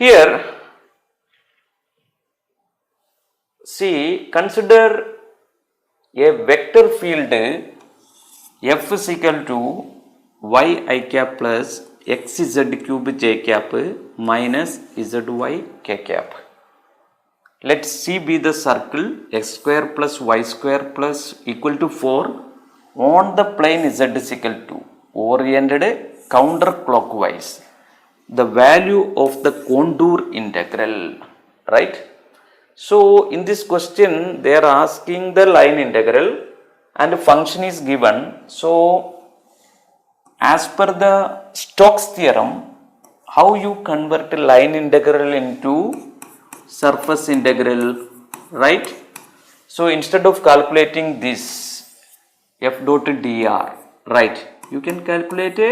Here, see, consider a vector field f is equal to y I cap plus x z cube j cap minus zy k cap. Let C be the circle x square plus y square plus equal to 4 on the plane z is equal to oriented counterclockwise. The value of the contour integral, right? So in this question they are asking the line integral and function is given. So as per the Stokes theorem, how you convert line integral into surface integral, right? So instead of calculating this f dot dr, right, you can calculate a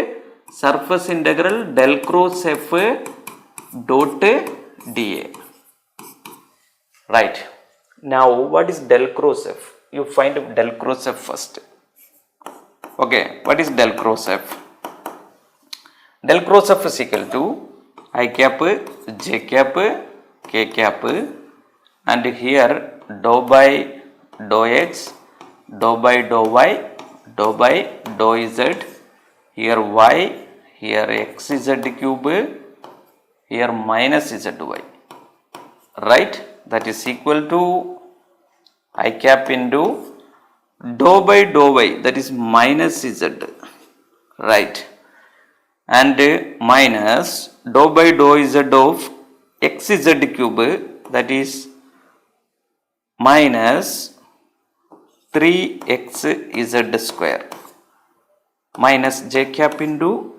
surface integral del cross f dot dA, right? Now what is del cross f? You find del cross f first. Okay, what is del cross f? Del cross f is equal to I cap j cap k cap, and here dou by dou x, dou by dou y, dou by dou z, here y, here x z cube, here minus zy, right? That is equal to I cap into dou by dou y, that is minus z, right? And minus dou by dou z of x z cube, that is minus 3x z square, minus j cap into,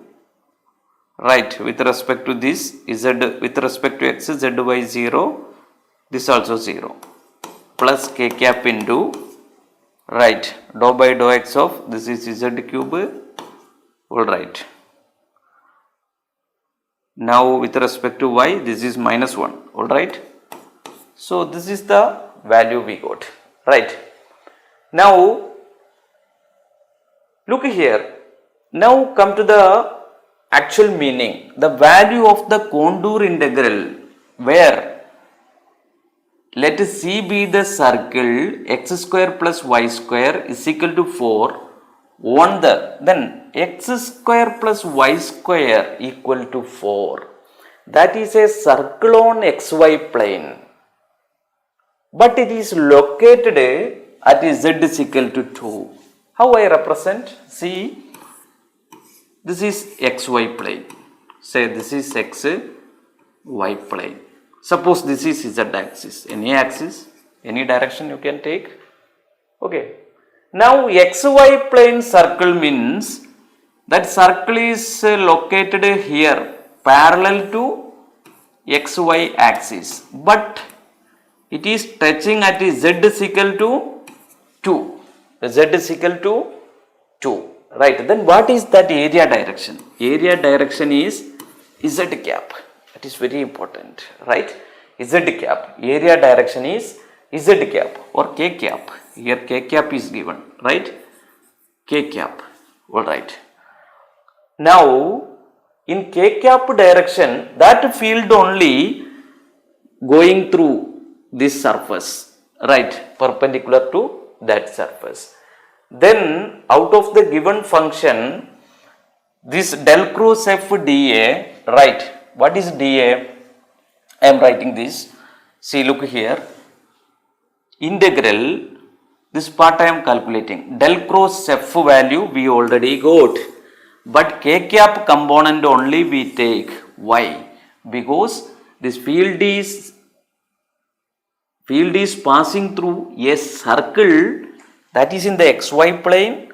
right, with respect to this z, with respect to x, z y 0, this also 0, plus k cap into, right, dou by dou x of this is z cube, all right. Now with respect to y, this is minus 1, all right. So this is the value we got, right. Now look here, now come to the actual meaning. The value of the contour integral, where let C be the circle x square plus y square is equal to 4 on the, then x square plus y square equal to 4. That is a circle on xy plane, but it is located at z is equal to 2. How I represent? See, this is xy plane. Say this is xy plane. Suppose this is z axis. Any direction you can take. Okay. Now xy plane circle means that circle is located here parallel to xy axis, but it is touching at z is equal to 2. Z is equal to 2, right? Then what is that area direction? Area direction is z cap. That is very important, right? Z cap. Area direction is z cap or k cap. Here k cap is given, right? K cap, all right. Now in k cap direction, that field only going through this surface, right, perpendicular to that surface. Then out of the given function, this del cross f dA, right, what is dA? I am writing this. See, look here, integral, this part I am calculating, del cross f value we already got, but k cap component only we take. Why? Because this field is passing through a circle that is in the xy plane.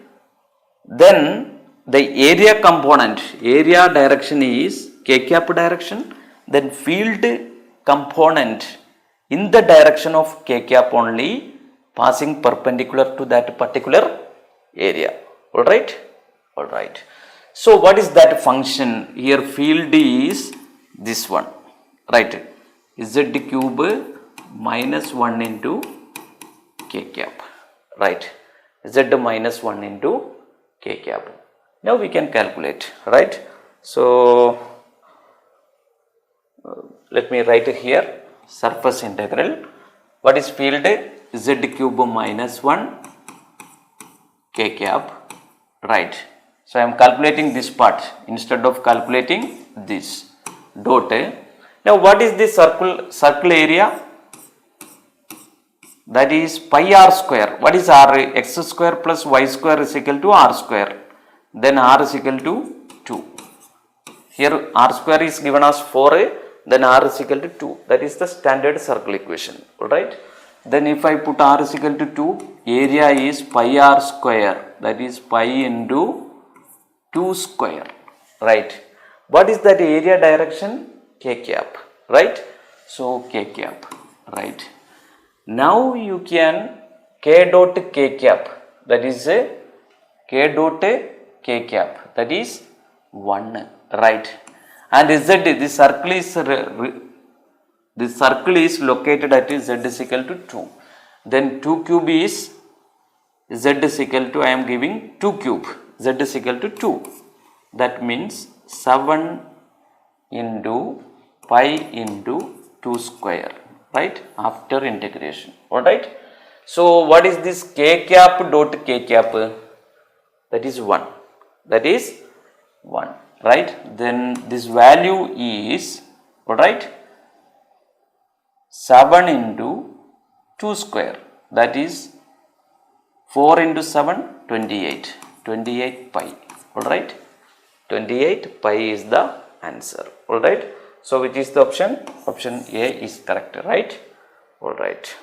Then the area component, area direction is k cap direction, then field component in the direction of k cap only, passing perpendicular to that particular area, all right, all right. So what is that function? Here field is this one, right, z cube minus 1 into k cap, right, z minus 1 into k cap. Now we can calculate, right. So let me write here surface integral. What is field? Z cube minus 1 k cap, right. So I am calculating this part instead of calculating this dot. Now what is the circle area? That is pi r square. What is r? X square plus y square is equal to r square. Then r is equal to 2. Here r square is given as 4, then r is equal to 2. That is the standard circle equation. Alright. Then if I put r is equal to 2, area is pi r square. That is pi into 2 square. Right. What is that area direction? K cap. Right. So k cap. Right. Now you can k dot k cap. That is k dot k cap. That is 1. Right. And z, the circle is located at z is equal to 2. Then 2 cube is z is equal to, I am giving 2 cube, z is equal to 2. That means 7 into pi into 2 square, right, after integration. Alright. So what is this k cap dot k cap? That is 1. That is 1. Right. Then this value is, alright, 7 into 2 square. That is 4 into 7, 28. 28 pi. Alright. 28 pi is the answer. Alright. So which is the option? Option A is correct. Right. Alright.